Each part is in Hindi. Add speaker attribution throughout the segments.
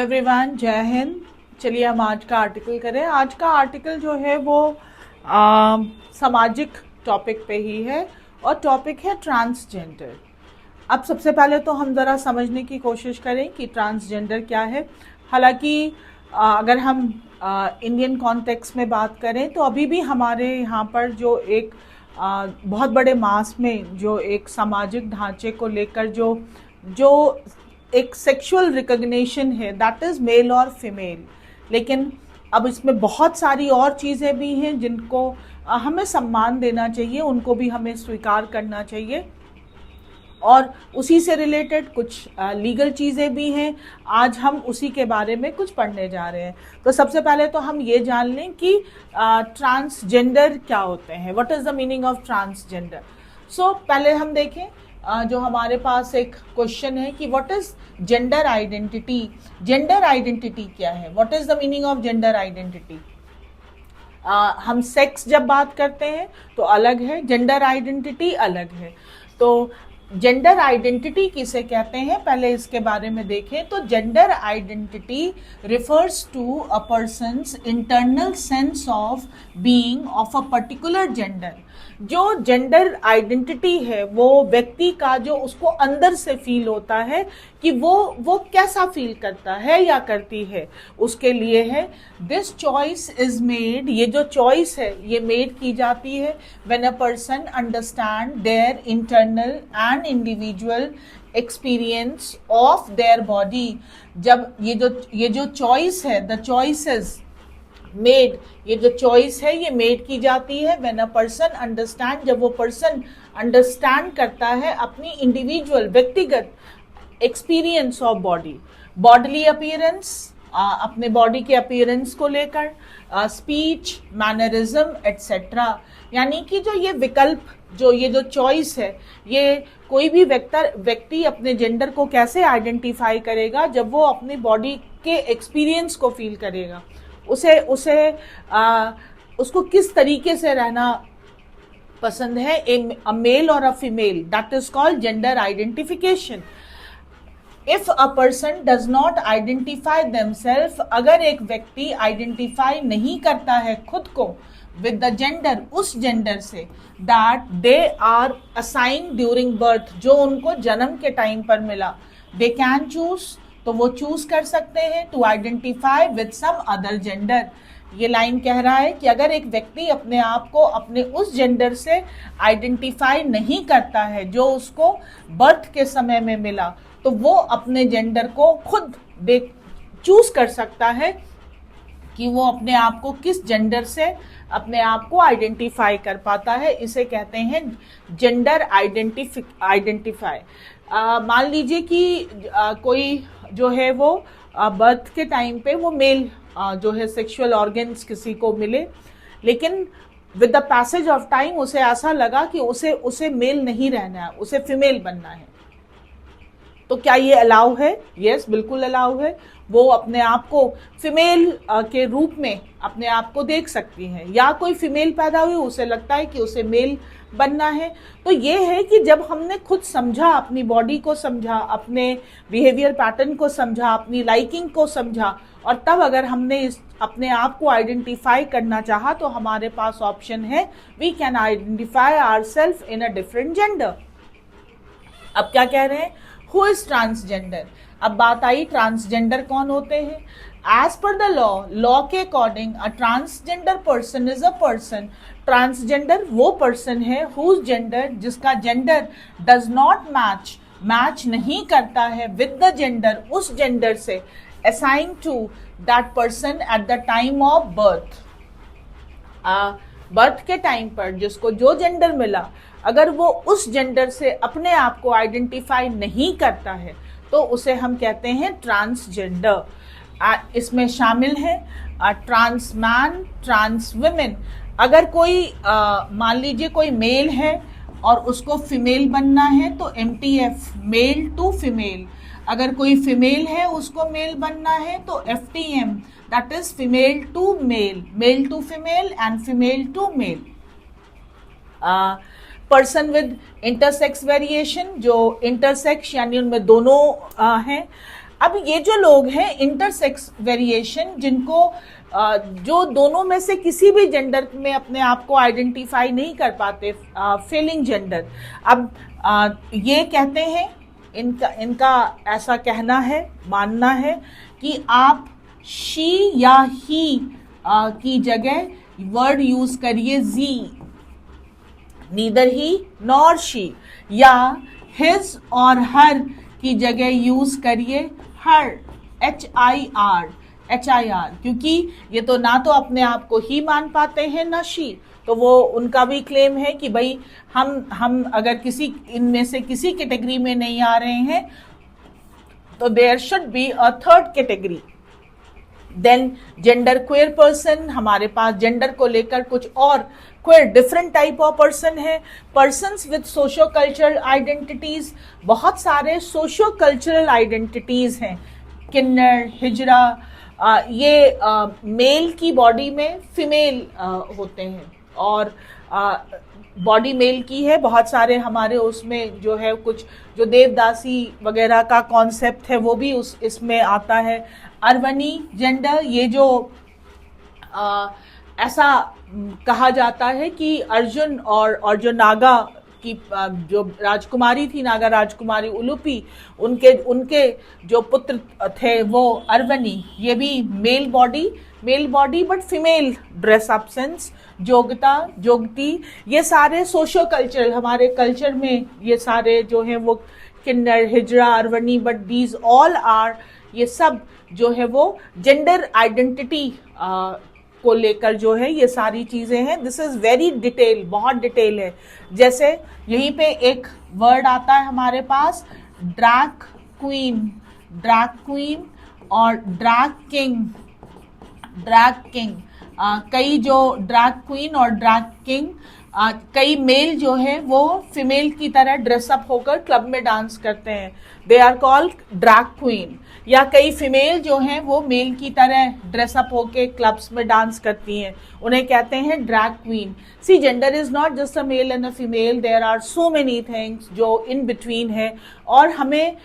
Speaker 1: एवरीवन, जय हिंद। चलिए हम आज का आर्टिकल करें। आज का आर्टिकल जो है वो सामाजिक टॉपिक पे ही है और टॉपिक है ट्रांसजेंडर। अब सबसे पहले तो हम ज़रा समझने की कोशिश करें कि ट्रांसजेंडर क्या है। हालांकि अगर हम इंडियन कॉन्टेक्स्ट में बात करें तो अभी भी हमारे यहाँ पर जो एक बहुत बड़े मास में जो एक सामाजिक ढांचे को लेकर जो एक सेक्सुअल रिकग्निशन है, दैट इज़ मेल और फीमेल। लेकिन अब इसमें बहुत सारी और चीज़ें भी हैं जिनको हमें सम्मान देना चाहिए, उनको भी हमें स्वीकार करना चाहिए। और उसी से रिलेटेड कुछ लीगल चीज़ें भी हैं। आज हम उसी के बारे में कुछ पढ़ने जा रहे हैं। तो सबसे पहले तो हम ये जान लें कि ट्रांसजेंडर क्या होते हैं, what is the meaning of transgender. So पहले हम देखें जो हमारे पास एक क्वेश्चन है कि what is gender identity. Gender identity क्या है, what is the meaning of gender identity. हम सेक्स जब बात करते हैं तो अलग है, जेंडर आइडेंटिटी अलग है। तो जेंडर आइडेंटिटी किसे कहते हैं, पहले इसके बारे में देखें। तो gender identity refers to a person's internal sense of being of a particular gender. जो जेंडर आइडेंटिटी है वो व्यक्ति का जो उसको अंदर से फील होता है कि वो कैसा फील करता है या करती है, उसके लिए है। दिस चॉइस इज मेड, ये जो चॉइस है ये मेड की जाती है when a person understand their internal and individual experience of their body. जब ये जो चॉइस है, द चॉइसेस मेड, ये जो चॉइस है ये मेड की जाती है व्हेन अ पर्सन अंडरस्टैंड, जब वो पर्सन अंडरस्टैंड करता है अपनी इंडिविजुअल व्यक्तिगत experience of body, bodily appearance, अपने बॉडी के अपीयरेंस को लेकर, स्पीच, मैनरिज्म एटसेट्रा। यानी कि जो ये विकल्प, जो ये जो चॉइस है, ये कोई भी व्यक्ति अपने जेंडर को कैसे आइडेंटिफाई करेगा, जब वो अपनी बॉडी के एक्सपीरियंस को फील करेगा, उसको किस तरीके से रहना पसंद है, a मेल और a female, that is called gender identification. If a person does not identify themself, अगर एक व्यक्ति आइडेंटिफाई नहीं करता है खुद को विद द जेंडर, उस जेंडर से, that they are assign during birth, जो उनको जन्म के टाइम पर मिला, दे कैन चूज, तो वो चूज कर सकते हैं to identify with some other gender. ये लाइन कह रहा है कि अगर एक व्यक्ति अपने आप को अपने उस जेंडर से आइडेंटिफाई नहीं करता है जो उसको बर्थ के समय में मिला, तो वो अपने जेंडर को खुद चूज कर सकता है कि वो अपने आप को किस जेंडर से अपने आप को आइडेंटिफाई कर पाता है। इसे कहते हैं जेंडर आइडेंटिफाई। मान लीजिए कि कोई जो है वो बर्थ के टाइम पे वो मेल जो है सेक्सुअल ऑर्गन्स किसी को मिले, लेकिन with the passage of time उसे ऐसा लगा कि उसे मेल नहीं रहना है, उसे फीमेल बनना है। तो क्या ये अलाउ है? यस, बिल्कुल अलाउ है। वो अपने आप को फीमेल के रूप में अपने आप को देख सकती है, या कोई फीमेल पैदा हुई उसे लगता है कि उसे मेल बनना है। तो ये है कि जब हमने खुद समझा, अपनी बॉडी को समझा, अपने बिहेवियर पैटर्न को समझा, अपनी लाइकिंग को समझा, और तब अगर हमने अपने आप को आइडेंटिफाई करना चाहा तो हमारे पास ऑप्शन है, we can identify ourselves in a different gender. अब क्या कह रहे हैं, हु इज ट्रांसजेंडर। अब बात आई ट्रांसजेंडर कौन होते हैं। एज पर द लॉ के according a transgender person is a person, transgender वो पर्सन है हुज जेंडर, जिसका जेंडर डज नॉट मैच नहीं करता है विद द जेंडर, उस जेंडर से assign to that person at the time of birth. Birth के टाइम पर जिसको जो जेंडर मिला, अगर वो उस जेंडर से अपने आप को आइडेंटिफाई नहीं करता है तो उसे हम कहते हैं ट्रांसजेंडर। इसमें शामिल है ट्रांस मैन, ट्रांस वुमेन। अगर कोई मान लीजिए कोई मेल है और उसको फीमेल बनना है तो MTF, मेल टू फीमेल। अगर कोई फीमेल है उसको मेल बनना है तो FTM, that is female to male, male to female and female to male. Person with intersex variation, जो इंटरसेक्स यानी उनमें दोनों हैं, अब ये जो लोग हैं इंटरसेक्स वेरिएशन, जिनको जो दोनों में से किसी भी जेंडर में अपने आप को आइडेंटिफाई नहीं कर पाते, फेलिंग जेंडर, अब ये कहते हैं, इनका ऐसा कहना है, मानना है कि आप शी या ही की जगह वर्ड यूज करिए जी, नीदर ही नॉर शी, या हिज और हर की जगह यूज करिए हर, HIR, क्योंकि ये तो ना तो अपने आप को ही मान पाते हैं ना शी। तो वो उनका भी क्लेम है कि भाई हम अगर किसी इनमें से किसी कैटेगरी में नहीं आ रहे हैं तो there should be a third category. Then gender queer person, हमारे पास जेंडर को लेकर कुछ और queer different type of person है। Persons with socio cultural identities, बहुत सारे सोशो कल्चरल आइडेंटिटीज हैं। किन्नर, हिजरा, ये मेल की बॉडी में फीमेल होते हैं और बॉडी मेल की है। बहुत सारे हमारे उसमें जो है कुछ जो देवदासी वगैरह का कॉन्सेप्ट है वो भी इसमें आता है। अरवनी जेंडर, ये जो ऐसा कहा जाता है कि अर्जुन और जो नागा की जो राजकुमारी थी, नागा राजकुमारी उलुपी, उनके जो पुत्र थे वो अरवनी, ये भी male body but female dress up sense, Jogta, Jogti, ये सारे सोशो कल्चरल, हमारे कल्चर में ये सारे जो है वो किन्नर, हिजरा, अरवनी, बट दीज ऑल आर, ये सब जो है वो जेंडर आइडेंटिटी को लेकर जो है ये सारी चीजें हैं। दिस इज वेरी डिटेल, बहुत डिटेल है। जैसे यहीं पे एक वर्ड आता है हमारे पास ड्रैग क्वीन और ड्रैग किंग। कई जो ड्रैग क्वीन और ड्रैग किंग, कई मेल जो है वो फीमेल की तरह ड्रेसअप होकर क्लब में डांस करते हैं, they are called drag queen. या कई फीमेल जो हैं वो मेल की तरह ड्रेसअप होके क्लब्स में डांस करती हैं, उन्हें कहते हैं drag queen. See, gender is not just a male and a female, there are so many things जो इन बिटवीन है, और हमें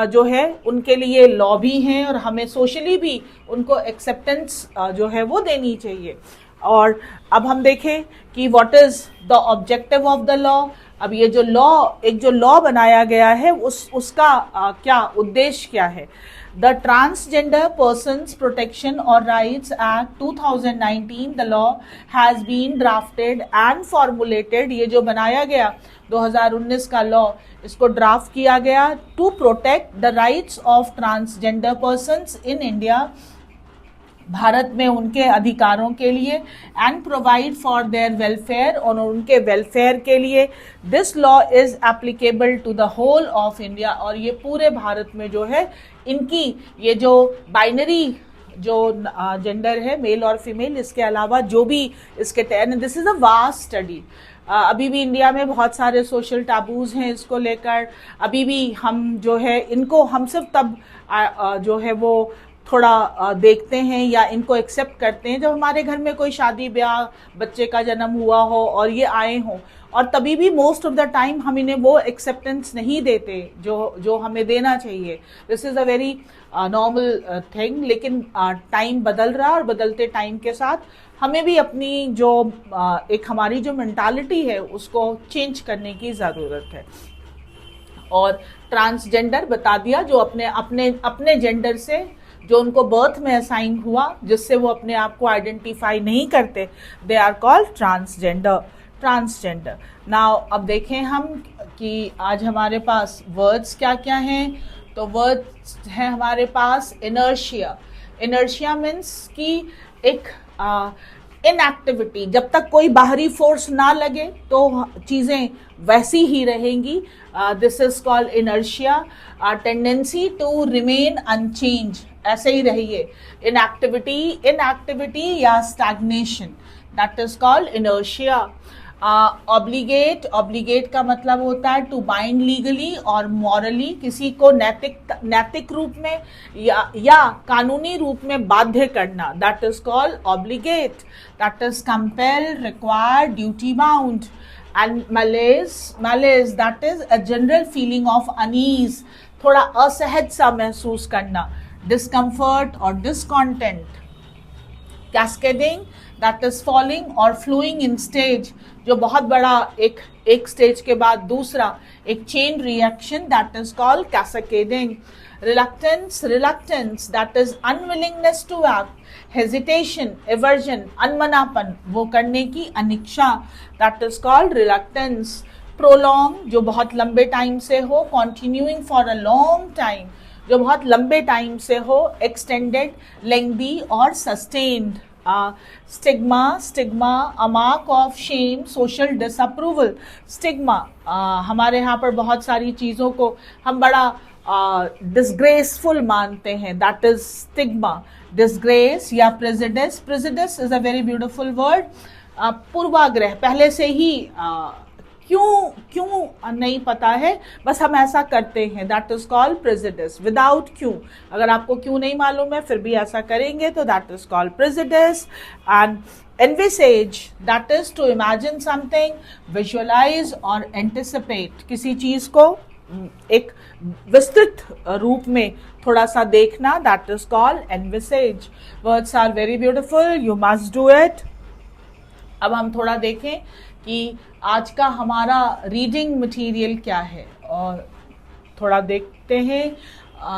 Speaker 1: जो है उनके लिए लॉ भी हैं और हमें सोशली भी उनको एक्सेप्टेंस जो है वो देनी चाहिए। और अब हम देखें कि what is the objective of the law. अब ये जो लॉ बनाया गया है उसका क्या उद्देश्य क्या है। द ट्रांसजेंडर पर्सन्स प्रोटेक्शन और rights act 2019, the law has been drafted and formulated, ये जो बनाया गया 2019 का लॉ, इसको ड्राफ्ट किया गया to protect the rights of transgender persons in India, भारत में उनके अधिकारों के लिए, and provide for their welfare, और उनके वेलफेयर के लिए। This law is applicable to the whole of India, और ये पूरे भारत में जो है इनकी ये जो बाइनरी जो जेंडर है मेल और फीमेल, इसके अलावा जो भी इसके तहत, this is a vast study. अभी भी इंडिया में बहुत सारे सोशल टैबूज हैं इसको लेकर, अभी भी हम जो है इनको हम सिर्फ तब जो है वो थोड़ा देखते हैं या इनको एक्सेप्ट करते हैं जब हमारे घर में कोई शादी ब्याह, बच्चे का जन्म हुआ हो और ये आए हों, और तभी भी मोस्ट ऑफ द टाइम हम इन्हें वो एक्सेप्टेंस नहीं देते जो हमें देना चाहिए। This is a very normal thing, लेकिन टाइम बदल रहा है और बदलते टाइम के साथ हमें भी अपनी जो एक हमारी जो मेंटालिटी है उसको चेंज करने की ज़रूरत है। और ट्रांसजेंडर बता दिया, जो अपने जेंडर से जो उनको बर्थ में असाइन हुआ, जिससे वो अपने आप को आइडेंटिफाई नहीं करते, they are called transgender. Now अब देखें हम कि आज हमारे पास वर्ड्स क्या क्या हैं। तो वर्ड्स हैं हमारे पास इनर्शिया मीन्स कि एक इनएक्टिविटी, जब तक कोई बाहरी फोर्स ना लगे तो चीज़ें वैसी ही रहेंगी। This is called inertia. Tendency to remain unchange, ऐसे ही रहिए। इनएक्टिविटी या stagnation, that is called inertia. Obligate का मतलब होता है टू बाइंड लीगली और मॉरली, किसी को नैतिक रूप में या कानूनी रूप में बाध्य करना, that is called obligate. That is compel, require, duty bound. And malaise, that is a general feeling of unease, थोड़ा असहज सा महसूस करना, डिस्कम्फर्ट और discontent. Cascading that is falling और फ्लूइंग इन स्टेज, जो बहुत बड़ा एक स्टेज के बाद दूसरा एक chain reaction, that is called cascading. Reluctance that is unwillingness to act, hesitation, aversion, अनमनापन, वो करने की अनिच्छा, that is called reluctance. Prolong, जो बहुत लंबे टाइम से हो, continuing for a long time, जो बहुत लंबे टाइम से हो, एक्सटेंडेड, लेंथी और sustained. Stigma, a mark of shame, social disapproval. Stigma, हमारे यहाँ पर बहुत सारी चीज़ों को हम बड़ा डिसग्रेसफुल मानते हैं, दैट इज स्टिग्मा। डिसग्रेस या prejudice, prejudice is a very beautiful word. पूर्वाग्रह, पहले से ही क्यों नहीं पता है, बस हम ऐसा करते हैं, that is called prejudice. Without क्यों, अगर आपको क्यों नहीं मालूम है फिर भी ऐसा करेंगे तो that is called prejudice. And envisage, that is to imagine something, visualize और एंटिसिपेट, किसी चीज को एक विस्तृत रूप में थोड़ा सा देखना, that is called envisage. Words are very beautiful, you must do it. अब हम थोड़ा देखें कि आज का हमारा रीडिंग मटेरियल क्या है, और थोड़ा देखते हैं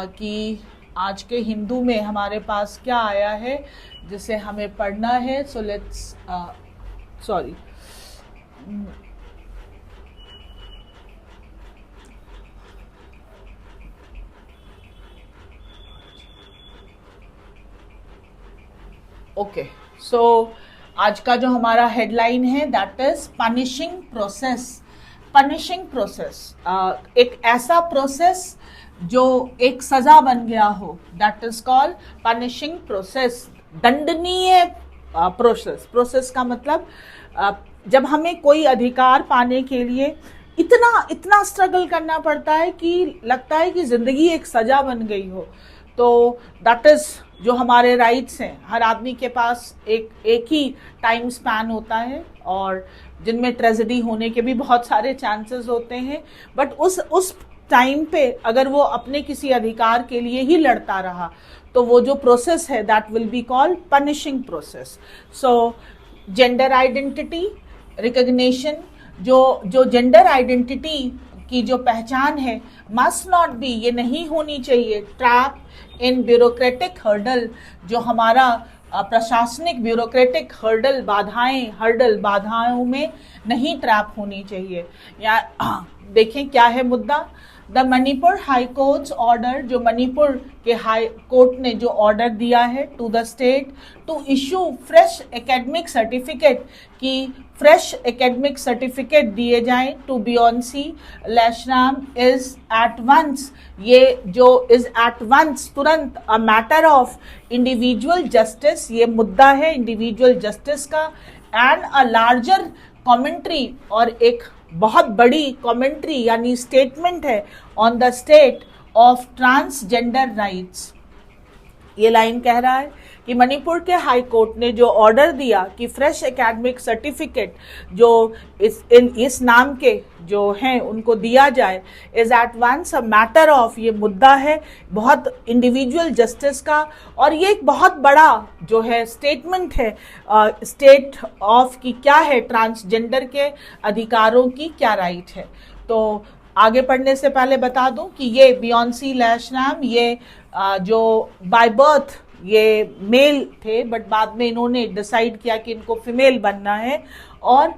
Speaker 1: कि आज के हिंदू में हमारे पास क्या आया है जिसे हमें पढ़ना है। सो लेट्स सॉरी ओके, सो आज का जो हमारा हेडलाइन है that is punishing process. Punishing process, एक ऐसा प्रोसेस जो एक सजा बन गया हो, that is called punishing process. दंडनीय प्रोसेस, प्रोसेस का मतलब जब हमें कोई अधिकार पाने के लिए इतना स्ट्रगल करना पड़ता है कि लगता है कि जिंदगी एक सजा बन गई हो, तो दैट इज जो हमारे राइट्स हैं। हर आदमी के पास एक ही टाइम स्पैन होता है और जिनमें ट्रेजेडी होने के भी बहुत सारे चांसेस होते हैं, बट उस टाइम पे अगर वो अपने किसी अधिकार के लिए ही लड़ता रहा तो वो जो प्रोसेस है that will be called punishing process. So gender identity recognition, जो जेंडर आइडेंटिटी की जो पहचान है, मस्ट नॉट बी, ये नहीं होनी चाहिए, ट्रैप इन ब्यूरोक्रेटिक हर्डल, जो हमारा प्रशासनिक ब्यूरोक्रेटिक हर्डल बाधाओं में नहीं ट्रैप होनी चाहिए। या देखें क्या है मुद्दा। The Manipur high courts order, जो मणिपुर के हाई कोर्ट ने जो ऑर्डर दिया है to the state to issue fresh academic certificate, कि फ्रेश एकेडमिक सर्टिफिकेट दिए जाएं to Beoncy Laishram is at once, ये जो इज एट वंस तुरंत, a matter of individual justice, ये मुद्दा है इंडिविजुअल जस्टिस का, एंड अ लार्जर कमेंट्री, और एक बहुत बड़ी कमेंट्री यानी स्टेटमेंट है on the state of transgender rights. ये लाइन कह रहा है कि मणिपुर के हाई कोर्ट ने जो ऑर्डर दिया कि फ्रेश एकेडमिक सर्टिफिकेट जो इस नाम के जो हैं उनको दिया जाए, is at once a matter of, ये मुद्दा है बहुत इंडिविजुअल जस्टिस का, और ये एक बहुत बड़ा जो है स्टेटमेंट है स्टेट ऑफ की क्या है, ट्रांसजेंडर के अधिकारों की क्या राइट है। तो आगे पढ़ने से पहले बता दूं कि ये बियोंसी लैशराम, ये जो बाय बर्थ ये मेल थे, बट बाद में इन्होंने डिसाइड किया कि इनको फीमेल बनना है, और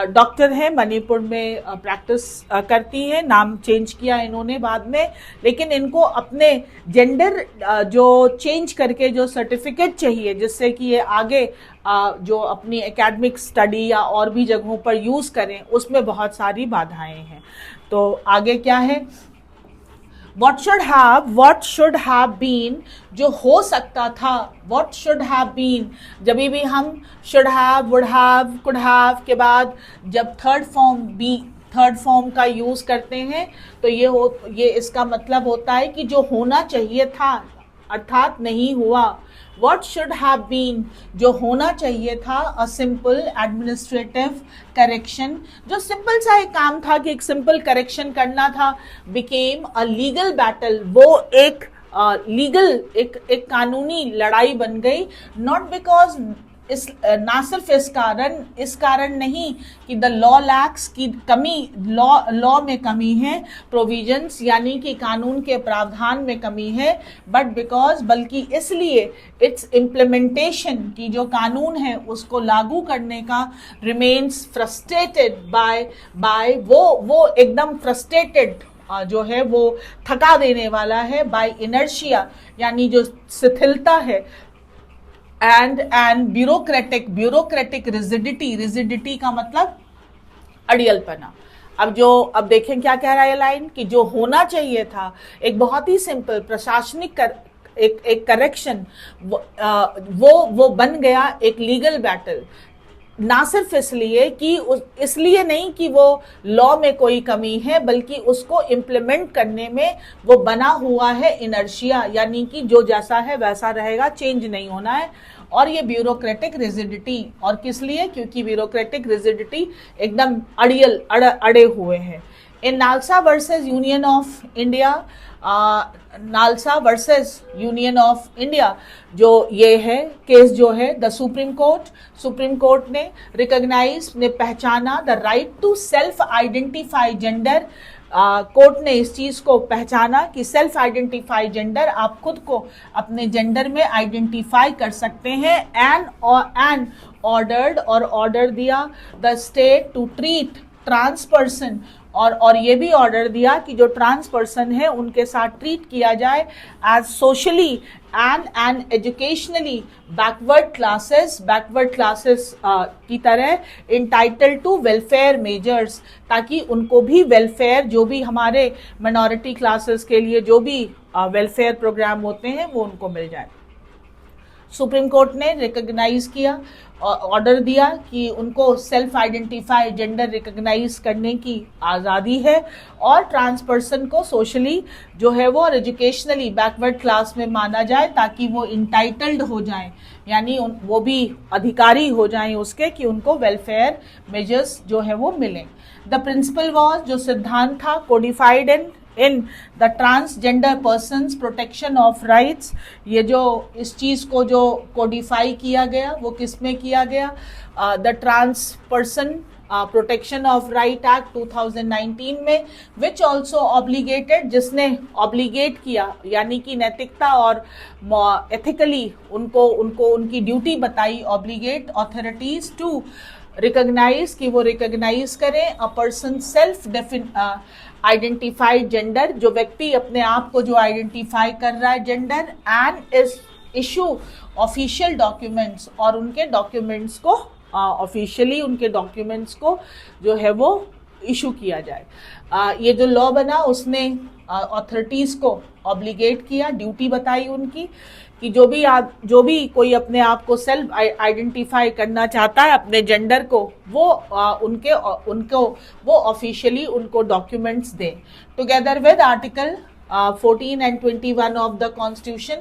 Speaker 1: डॉक्टर है, मणिपुर में प्रैक्टिस करती है, नाम चेंज किया इन्होंने बाद में, लेकिन इनको अपने जेंडर जो चेंज करके जो सर्टिफिकेट चाहिए जिससे कि ये आगे जो अपनी एकेडमिक स्टडी या और भी जगहों पर यूज़ करें, उसमें बहुत सारी बाधाएं हैं। तो आगे क्या है, what should have been, जो हो सकता था, what should have been, जब भी हम should have, would have, could have के बाद जब थर्ड फॉर्म का यूज करते हैं तो ये इसका मतलब होता है कि जो होना चाहिए था अर्थात नहीं हुआ, व्हाट शुड हैव बीन, जो होना चाहिए था, अ सिंपल एडमिनिस्ट्रेटिव करेक्शन, जो सिंपल सा एक काम था कि एक सिंपल करेक्शन करना था, बिकेम अ लीगल बैटल, वो एक लीगल एक कानूनी लड़ाई बन गई। नॉट बिकॉज इस ना सिर्फ इस कारण नहीं कि द लॉ लैक्स की कमी, लॉ में कमी है, प्रोविजंस यानी कि कानून के प्रावधान में कमी है, बट बिकॉज बल्कि इसलिए इट्स इम्प्लीमेंटेशन की जो कानून है उसको लागू करने का रिमेन्स फ्रस्ट्रेटेड बाय वो एकदम फ्रस्ट्रेटेड जो है वो थका देने वाला है, बाय इनर्शिया यानी जो शिथिलता है, एंड ब्यूरोक्रेटिक रिजिडिटी का मतलब अड़ियलपना। अब देखें क्या कह रहा है लाइन, कि जो होना चाहिए था एक बहुत ही सिंपल प्रशासनिक एक करेक्शन, वो बन गया एक लीगल बैटल। ना सिर्फ इसलिए नहीं कि वो लॉ में कोई कमी है, बल्कि उसको इम्प्लीमेंट करने में वो बना हुआ है इनर्शिया, यानी कि जो जैसा है वैसा रहेगा, चेंज नहीं होना है। और ये ब्यूरोक्रेटिक रिजिडिटी, और किस लिए, क्योंकि ब्यूरोक्रेटिक रिजिडिटी एकदम अड़े हुए हैं। In NALSA versus Union of India, NALSA versus Union of India जो ये है केस, जो है द सुप्रीम कोर्ट ने रिकॉग्नाइज, ने पहचाना the right to self identify gender. Court ने इस चीज को पहचाना कि सेल्फ आइडेंटिफाई जेंडर, आप खुद को अपने जेंडर में आइडेंटिफाई कर सकते हैं, एंड ऑर्डर दिया the state to treat trans person, और ये भी ऑर्डर दिया कि जो ट्रांस पर्सन है उनके साथ ट्रीट किया जाए as socially and educationally backward classes की तरह, इंटाइटल्ड टू वेलफेयर मेजर्स, ताकि उनको भी वेलफेयर, जो भी हमारे माइनॉरिटी क्लासेस के लिए जो भी वेलफेयर प्रोग्राम होते हैं वो उनको मिल जाए। सुप्रीम कोर्ट ने रिकॉग्नाइज किया, ऑर्डर दिया कि उनको सेल्फ आइडेंटिफाई जेंडर रिकॉग्नाइज करने की आज़ादी है, और ट्रांस पर्सन को सोशली जो है वो और एजुकेशनली बैकवर्ड क्लास में माना जाए, ताकि वो इंटाइटल्ड हो जाएं, यानी वो भी अधिकारी हो जाएं उसके, कि उनको वेलफेयर मेजर्स जो है वो मिलें। द प्रिंसिपल वॉज, जो सिद्धांत था, codified in the transgender persons protection of rights. ये जो इस चीज़ को जो कोडिफाई किया गया वो किस में किया गया, the trans person protection of right act 2019 में, विच ऑल्सो ऑब्लिगेटेड, जिसने ऑब्लिगेट किया यानी कि नैतिकता और एथिकली उनको उनकी ड्यूटी बताई, ऑब्लिगेट अथॉरिटीज टू रिकॉग्नाइज, कि वो रिकॉग्नाइज करें a person self identified gender, जो व्यक्ति अपने आप को जो आइडेंटिफाई कर रहा है जेंडर, एंड इस इशू ऑफिशियल डॉक्यूमेंट्स, और उनके डॉक्यूमेंट्स को ऑफिशियली उनके डॉक्यूमेंट्स को जो है वो इशू किया जाए। ये जो लॉ बना उसने अथॉरिटीज को ऑब्लिगेट किया, ड्यूटी बताई उनकी, कि जो भी कोई अपने आप को सेल्फ आइडेंटिफाई करना चाहता है अपने जेंडर को, वो उनको वो ऑफिशियली उनको डॉक्यूमेंट्स दें, together with article 14 and 21 of the constitution.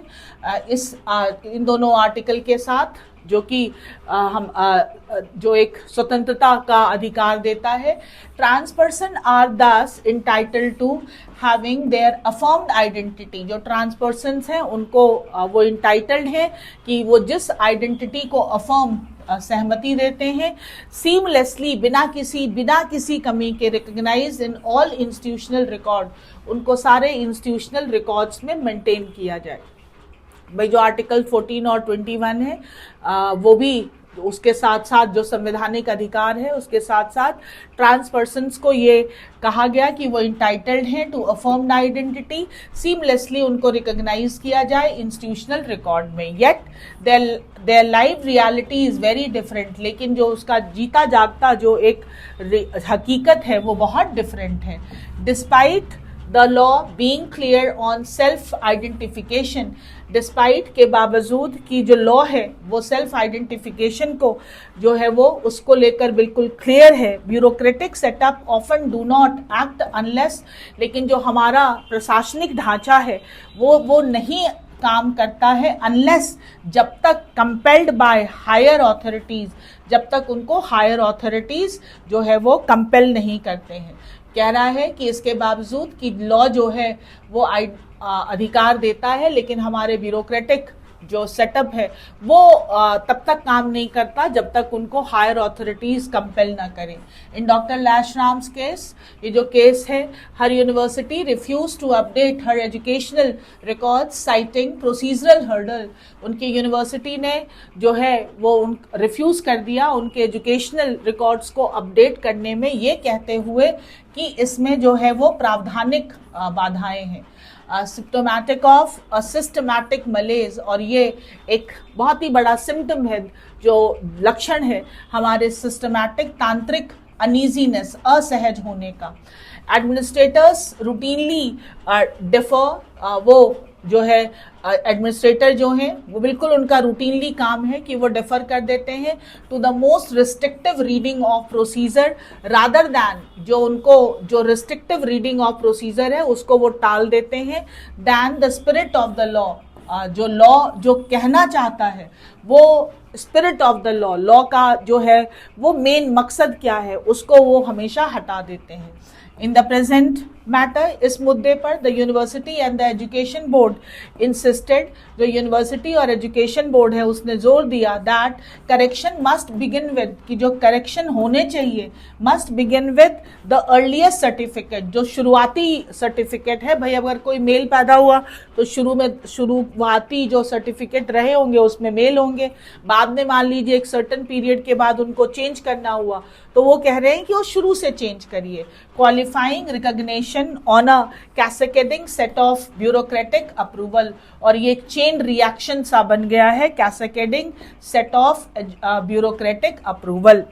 Speaker 1: इन दोनों आर्टिकल के साथ जो कि जो एक स्वतंत्रता का अधिकार देता है, trans person are thus entitled to having their affirmed identity. जो ट्रांस पर्सन हैं उनको वो इंटाइटल्ड हैं कि वो जिस आइडेंटिटी को अफर्म सहमति देते हैं, सीमलेसली बिना किसी कमी के, recognize in all institutional record, उनको सारे इंस्टीट्यूशनल रिकॉर्ड्स में मेंटेन किया जाए। भाई जो आर्टिकल 14 और 21 है वो भी उसके साथ साथ जो संवैधानिक अधिकार है उसके साथ साथ ट्रांस पर्सन्स को ये कहा गया कि वो इंटाइटल्ड हैं टू अफर्म्ड आइडेंटिटी, सीमलेसली उनको रिकॉग्नाइज किया जाए इंस्टीट्यूशनल रिकॉर्ड में। Yet their live reality is very different, लेकिन जो उसका जीता जागता जो एक हकीकत है वो बहुत डिफरेंट है। Despite the law being clear on self identification, despite के बावजूद कि जो लॉ है वो सेल्फ आइडेंटिफिकेशन को जो है वो उसको लेकर बिल्कुल क्लियर है। Bureaucratic setup often do not act unless, लेकिन जो हमारा प्रशासनिक ढांचा है वो नहीं काम करता है अनलेस, जब तक कंपेल्ड बाय हायर ऑथोरिटीज, जब तक उनको हायर ऑथोरिटीज जो है वो कंपेल नहीं करते हैं। कह रहा है कि इसके बावजूद कि लॉ जो है वो अधिकार देता है, लेकिन हमारे ब्यूरोक्रेटिक जो सेटअप है वो तब तक काम नहीं करता जब तक उनको हायर ऑथोरिटीज कंपेल ना करें। इन डॉक्टर लैशराम्स केस, ये जो केस है, her university refuse to update her educational records citing procedural hurdle. उनकी यूनिवर्सिटी ने जो है वो रिफ्यूज कर दिया उनके एजुकेशनल रिकॉर्ड्स को अपडेट करने में, ये कहते हुए कि इसमें जो है वो प्रावधानिक बाधाएं हैं। सिम्टोमेटिक ऑफ सिस्टमैटिक मलेज, और ये एक बहुत ही बड़ा सिम्टम है, जो लक्षण है हमारे सिस्टमैटिक तांत्रिक अनईजीनेस, असहज होने का। एडमिनिस्ट्रेटर्स रूटीनली डिफर, वो जो है एडमिनिस्ट्रेटर जो हैं वो बिल्कुल उनका रूटीनली काम है कि वो डिफर कर देते हैं to the most restrictive reading of procedure rather than, जो उनको जो रिस्ट्रिक्टिव रीडिंग ऑफ प्रोसीजर है उसको वो टाल देते हैं, than the spirit of the law. जो लॉ जो कहना चाहता है वो spirit of the law, law का जो है वो मेन मकसद क्या है उसको वो हमेशा हटा देते हैं। इन द प्रेजेंट मैटर, इस मुद्दे पर the university and the education board insisted, जो यूनिवर्सिटी और एजुकेशन बोर्ड है उसने जोर दिया that correction must begin with, कि जो करेक्शन होने चाहिए must begin with the earliest certificate, जो शुरुआती सर्टिफिकेट है। भाई अगर कोई मेल पैदा हुआ तो शुरुआती जो सर्टिफिकेट रहे होंगे उसमें मेल होंगे, बाद में मान लीजिए एक सर्टन पीरियड के बाद उनको चेंज करना हुआ तो वो कह रहे हैं कि वो शुरू से चेंज करिए। Qualifying recognition on a cascading set of bureaucratic approval, और ये एक चेन रिएक्शन सा बन गया है, cascading set of bureaucratic approval.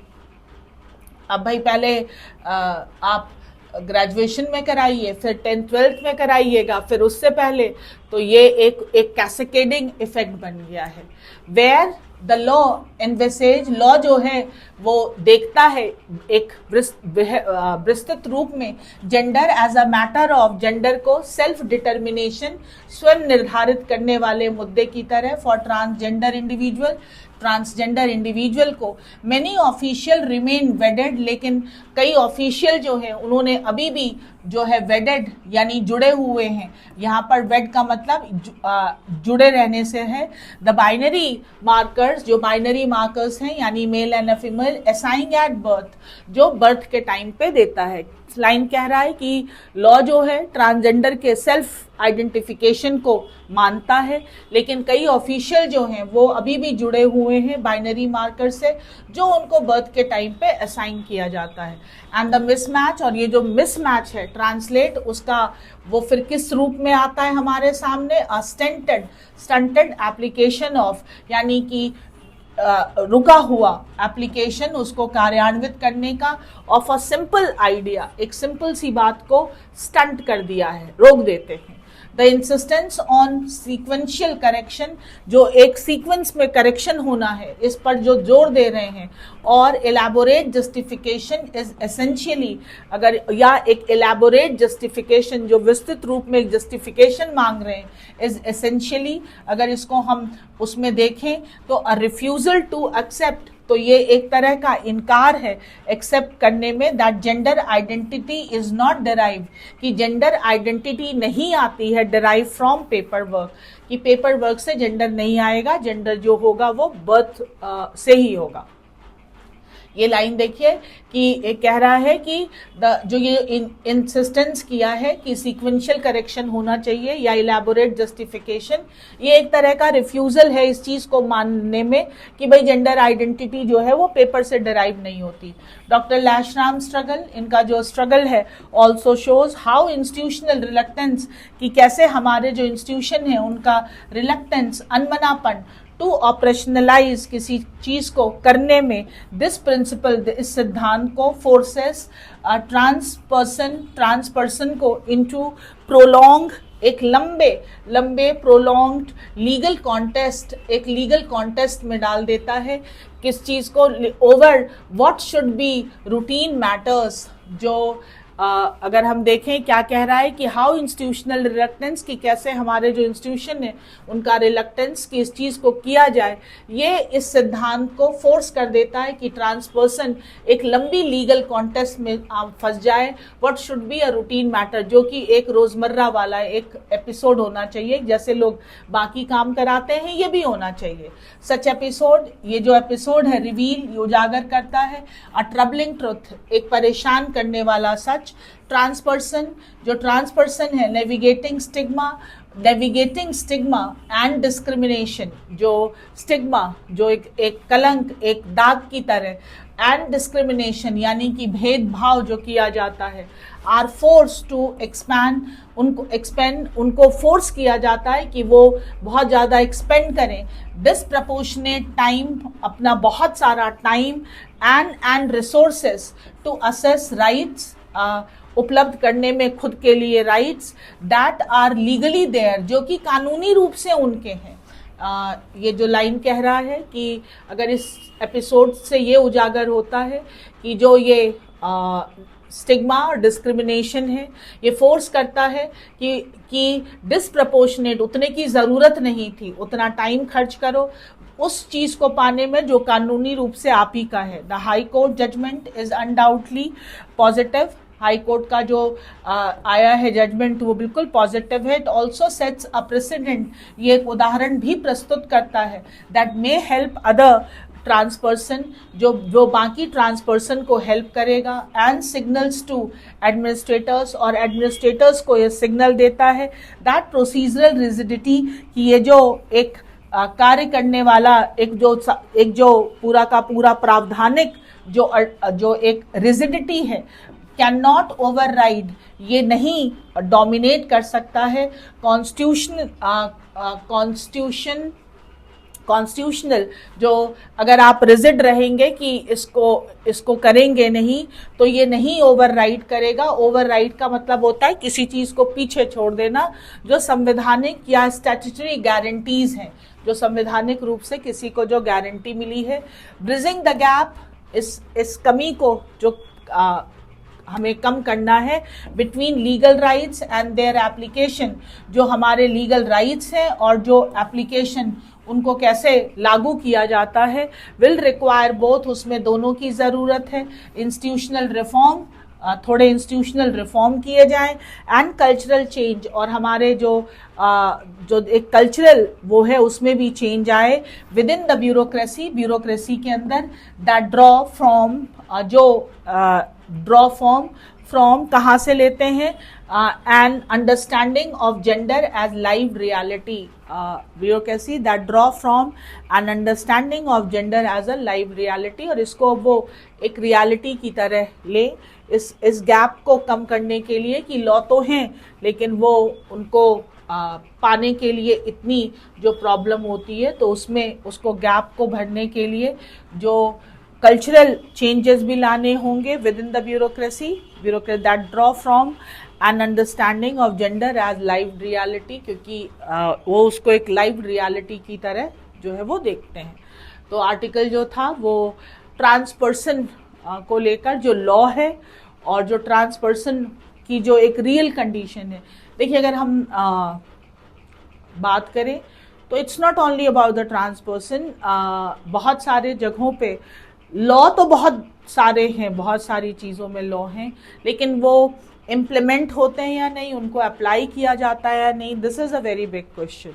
Speaker 1: अब भाई पहले आप ग्रेजुएशन में कराइए, फिर 10th 12th में कराइएगा, फिर उससे पहले, तो ये एक कैस्केडिंग इफेक्ट बन गया है। Where the law envisages, law जो है वो देखता है एक विस्तृत रूप में gender as a matter of, gender को सेल्फ डिटर्मिनेशन, स्वयं निर्धारित करने वाले मुद्दे की तरह for transgender individual, transgender individual को। मेनी ऑफिशियल रिमेन वेडेड, लेकिन कई ऑफिशियल जो है उन्होंने अभी भी जो है वेडेड यानी जुड़े हुए हैं। यहाँ पर वेड का मतलब जुड़े रहने से है। द बाइनरी मार्कर्स, जो बाइनरी मार्कर्स हैं यानी male and female, assigning at birth, जो बर्थ के टाइम पे देता है। लाइन कह रहा है कि लॉ जो है ट्रांसजेंडर के सेल्फ आइडेंटिफिकेशन को मानता है, लेकिन कई ऑफिशियल जो हैं वो अभी भी जुड़े हुए हैं बाइनरी मार्कर से, जो उनको बर्थ के टाइम पे असाइन किया जाता है। एंड द मिसमैच, और ये जो मिसमैच है ट्रांसलेट उसका वो फिर किस रूप में आता है हमारे सामने, स्टंटेड एप्लीकेशन ऑफ, यानी कि रुका हुआ एप्लीकेशन उसको कार्यान्वित करने का, ऑफ अ सिंपल आइडिया, एक सिंपल सी बात को स्टंट कर दिया है, रोक देते हैं। The insistence on sequential correction, जो एक सीक्वेंस में करेक्शन होना है इस पर जो जोर दे रहे हैं, और एलैबोरेट जस्टिफिकेशन इज एसेंशियली, अगर या एक एलैबोरेट जस्टिफिकेशन जो विस्तृत रूप में एक जस्टिफिकेशन मांग रहे हैं, इज एसेंशियली, अगर इसको हम उसमें देखें तो अ रिफ्यूजल टू एक्सेप्ट, तो ये एक तरह का इनकार है एक्सेप्ट करने में, that gender identity is not derive, कि जेंडर आइडेंटिटी नहीं आती है डिराइव फ्रॉम पेपर वर्क, कि पेपर वर्क से जेंडर नहीं आएगा, जेंडर जो होगा वो बर्थ से ही होगा। ये लाइन देखिए कि ये कह रहा है कि जो ये इंसिस्टेंस किया है कि सीक्वेंशियल करेक्शन होना चाहिए या इलैबोरेट जस्टिफिकेशन, ये एक तरह का रिफ्यूजल है इस चीज को मानने में कि भाई जेंडर आइडेंटिटी जो है वो पेपर से डिराइव नहीं होती। डॉक्टर लैशराम स्ट्रगल, इनका जो स्ट्रगल है also shows how institutional reluctance, कि कैसे हमारे जो इंस्टीट्यूशन है उनका रिलक्टेंस, अनमनापन टू ऑपरेशनलाइज किसी चीज को करने में, दिस प्रिंसिपल, इस सिद्धांत को फोर्सेस ट्रांस पर्सन को इनटू प्रोलॉन्ग, एक लंबे प्रोलॉन्ग्ड लीगल कॉन्टेस्ट, एक लीगल कॉन्टेस्ट में डाल देता है। किस चीज को? Over what should be routine matters, जो अगर हम देखें क्या कह रहा है कि हाउ इंस्टीट्यूशनल रिलक्टेंस, कि कैसे हमारे जो इंस्टीट्यूशन है उनका रिलक्टेंस कि इस चीज़ को किया जाए, ये इस सिद्धांत को फोर्स कर देता है कि ट्रांस पर्सन एक लंबी लीगल कॉन्टेस्ट में फंस जाए। What should be a routine matter, जो कि एक रोजमर्रा वाला एक एपिसोड होना चाहिए, जैसे लोग बाकी काम कराते हैं ये भी होना चाहिए। सच एपिसोड, ये जो एपिसोड है रिवील, उजागर करता है अ ट्रबलिंग ट्रुथ, एक परेशान करने वाला सच। ट्रांस पर्सन, जो ट्रांस पर्सन है, नेविगेटिंग स्टिग्मा एंड डिस्क्रिमिनेशन, जो स्टिग्मा जो एक कलंक, एक दाग की तरह, एंड डिस्क्रिमिनेशन यानी कि भेदभाव जो किया जाता है, आर फोर्स टू एक्सपैंड, उनको फोर्स किया जाता है कि वो बहुत ज़्यादा एक्सपेंड करें, डिसप्रपोर्शनेट टाइम, अपना बहुत सारा time and resources to access rights, उपलब्ध करने में खुद के लिए rights that are legally there, जो कि कानूनी रूप से उनके हैं। ये जो लाइन कह रहा है कि अगर इस एपिसोड से ये उजागर होता है कि जो ये स्टिग्मा और डिस्क्रिमिनेशन है, ये फोर्स करता है कि डिसप्रपोर्शनेट, उतने की ज़रूरत नहीं थी, उतना टाइम खर्च करो उस चीज़ को पाने में जो कानूनी रूप से आप ही का है। The high court judgment is undoubtedly positive, high court का जो आया है जजमेंट वो बिल्कुल पॉजिटिव है। It also sets a precedent, ये एक उदाहरण भी प्रस्तुत करता है that may help other trans person, जो बाकी ट्रांस पर्सन को हेल्प करेगा, एंड सिग्नल्स टू एडमिनिस्ट्रेटर्स, और एडमिनिस्ट्रेटर्स को ये सिग्नल देता है दैट प्रोसीजरल रिजिडिटी, कि ये जो एक कार्य करने वाला एक जो पूरा का पूरा प्रावधानिक जो एक रिजिडिटी है, कैन नॉट ओवरराइड, ये नहीं डोमिनेट कर सकता है कॉन्स्टिट्यूशनल, जो अगर आप रिजिड रहेंगे कि इसको करेंगे नहीं तो ये नहीं ओवरराइड करेगा। ओवरराइड का मतलब होता है किसी चीज़ को पीछे छोड़ देना, जो संवैधानिक या स्टैट्यूटरी गारंटीज हैं, जो संवैधानिक रूप से किसी को जो गारंटी मिली है। ब्रिजिंग द गैप, इस कमी को जो हमें कम करना है between legal rights and their application, जो हमारे लीगल राइट्स हैं और जो एप्लीकेशन उनको कैसे लागू किया जाता है, विल रिक्वायर बोथ, उसमें दोनों की ज़रूरत है। इंस्टीट्यूशनल रिफॉर्म, थोड़े इंस्टीट्यूशनल रिफॉर्म किए जाएं, एंड कल्चरल चेंज, और हमारे जो एक कल्चरल वो है उसमें भी चेंज आए विद इन द ब्यूरोक्रेसी के अंदर, दैट ड्रॉ फ्रॉम कहाँ से लेते हैं, and understanding of gender as live reality, bureaucracy that draw from an understanding of gender as a live reality, और इसको वो एक रियलिटी की तरह ले। इस गैप को कम करने के लिए कि लॉ तो हैं लेकिन वो उनको पाने के लिए इतनी जो प्रॉब्लम होती है, तो उसको गैप को भरने के लिए जो कल्चरल चेंजेस भी लाने होंगे within the bureaucracy that draw from an understanding of gender as live reality, क्योंकि वो उसको एक लाइव रियलिटी की तरह जो है वो देखते हैं। तो आर्टिकल जो था वो ट्रांस पर्सन को लेकर जो लॉ है और जो ट्रांस पर्सन की जो एक रियल कंडीशन है। देखिए, अगर हम बात करें तो it's not only about the trans person, बहुत सारे जगहों पे लॉ तो बहुत सारे हैं, बहुत सारी चीज़ों में लॉ हैं, लेकिन वो इम्प्लीमेंट होते हैं या नहीं, उनको अप्लाई किया जाता है या नहीं, this is a very big question.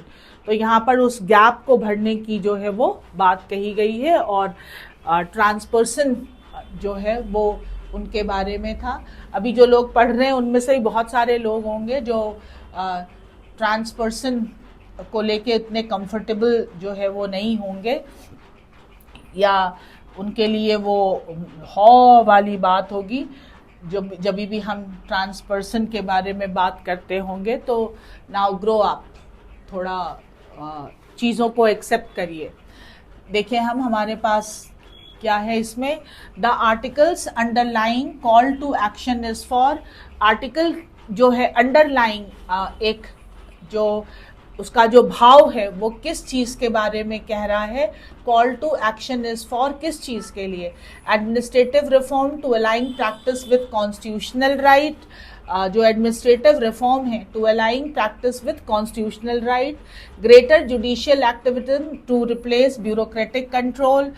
Speaker 1: तो यहाँ पर उस गैप को भरने की जो है वो बात कही गई है, और ट्रांस पर्सन जो है वो उनके बारे में था। अभी जो लोग पढ़ रहे हैं उनमें से ही बहुत सारे लोग होंगे जो ट्रांस पर्सन को लेके इतने कंफर्टेबल जो है वो नहीं होंगे, या उनके लिए वो हॉ वाली बात होगी जब भी हम ट्रांस पर्सन के बारे में बात करते होंगे। तो नाउ ग्रो अप, थोड़ा चीज़ों को एक्सेप्ट करिए। देखिए, हमारे पास क्या है इसमें, the articles underlying call to action is for, article जो है अंडरलाइंग एक जो उसका जो भाव है वो किस चीज़ के बारे में कह रहा है, call to action is for किस चीज़ के लिए, administrative reform to align practice with constitutional right, जो एडमिनिस्ट्रेटिव रिफॉर्म है to align practice with constitutional right, greater judicial activism to replace bureaucratic control,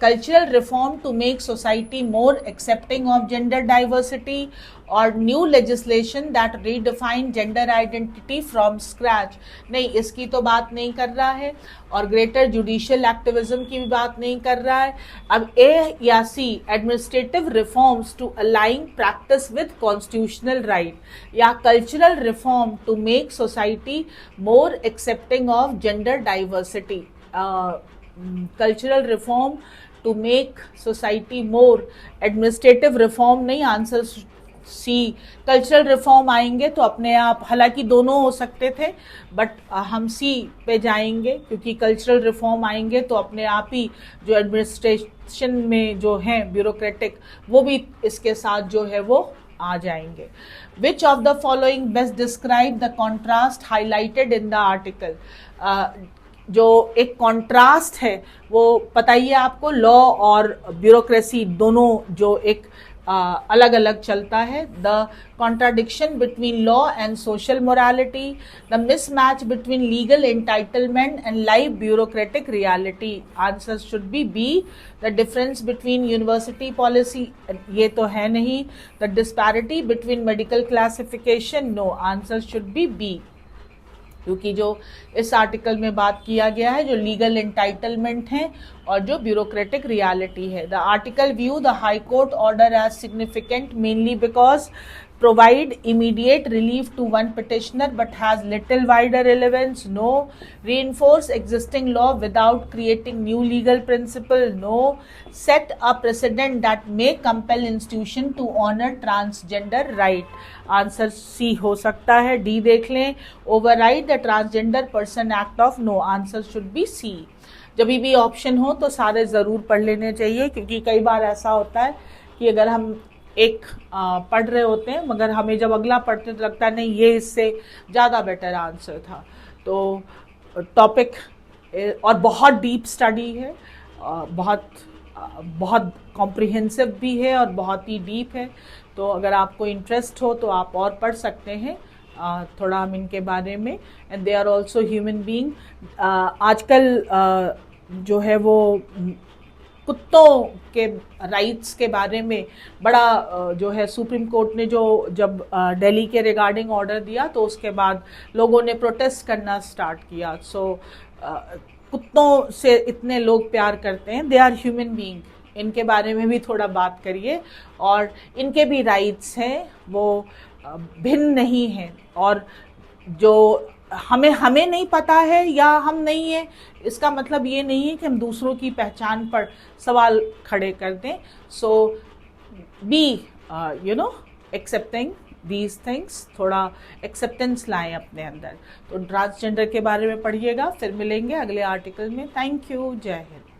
Speaker 1: cultural reform to make society more accepting of gender diversity, और new legislation that redefine gender identity from scratch. नहीं, इसकी तो बात नहीं कर रहा है, और ग्रेटर जुडिशियल एक्टिविज्म की भी बात नहीं कर रहा है। अब ए या C, administrative reforms to align practice with constitutional right, या cultural reform to make society more accepting of gender diversity. Cultural reform to make society more, administrative reform नहीं, आंसर सी। कल्चरल रिफॉर्म आएंगे तो अपने आप, हालांकि दोनों हो सकते थे, बट हम सी पे जाएंगे, क्योंकि कल्चरल रिफॉर्म आएंगे तो अपने आप ही जो एडमिनिस्ट्रेशन में जो है ब्यूरोक्रेटिक, वो भी इसके साथ जो है वो आ जाएंगे। Which of the following best describe the contrast highlighted in the article. जो एक कॉन्ट्रास्ट है वो बताइए आपको, लॉ और ब्यूरोक्रेसी दोनों जो एक अलग अलग चलता है। The contradiction between law and social morality, the mismatch between legal entitlement and live bureaucratic reality, answer should be B. The difference between university policy, ये तो है नहीं। The disparity between medical classification, no, answer should be B, क्योंकि जो इस आर्टिकल में बात किया गया है जो लीगल एंटाइटलमेंट है और जो ब्यूरोक्रेटिक रियलिटी है। The article view the high court order as significant mainly because provide immediate relief to one petitioner but has little wider relevance, no. Reinforce existing law without creating new legal principle, no. Set a precedent that may compel institution to honor transgender right, answer C हो सकता है। डी देख लें, override the transgender person act of, no, answer should be सी। जब भी ऑप्शन हो तो सारे ज़रूर पढ़ लेने चाहिए, क्योंकि कई बार ऐसा होता है कि अगर हम एक पढ़ रहे होते हैं मगर हमें जब अगला पढ़ते तो लगता है नहीं ये इससे ज़्यादा बेटर आंसर था। तो टॉपिक और बहुत डीप स्टडी है, बहुत कॉम्प्रिहेंसिव भी है और बहुत ही डीप है। तो अगर आपको इंटरेस्ट हो तो आप और पढ़ सकते हैं थोड़ा हम इनके बारे में। And they are also human being. आजकल जो है वो कुत्तों के राइट्स के बारे में बड़ा जो है सुप्रीम कोर्ट ने जो जब दिल्ली के रिगार्डिंग ऑर्डर दिया तो उसके बाद लोगों ने प्रोटेस्ट करना स्टार्ट किया। सो कुत्तों से इतने लोग प्यार करते हैं, दे आर ह्यूमन बीइंग, इनके बारे में भी थोड़ा बात करिए। और इनके भी राइट्स हैं, वो भिन्न नहीं हैं, और जो हमें नहीं पता है या हम नहीं है, इसका मतलब ये नहीं है कि हम दूसरों की पहचान पर सवाल खड़े कर दें। सो बी एक्सेप्टिंग दीज थिंग्स, थोड़ा एक्सेप्टेंस लाएं अपने अंदर। तो ट्रांसजेंडर के बारे में पढ़िएगा, फिर मिलेंगे अगले आर्टिकल में। थैंक यू, जय हिंद।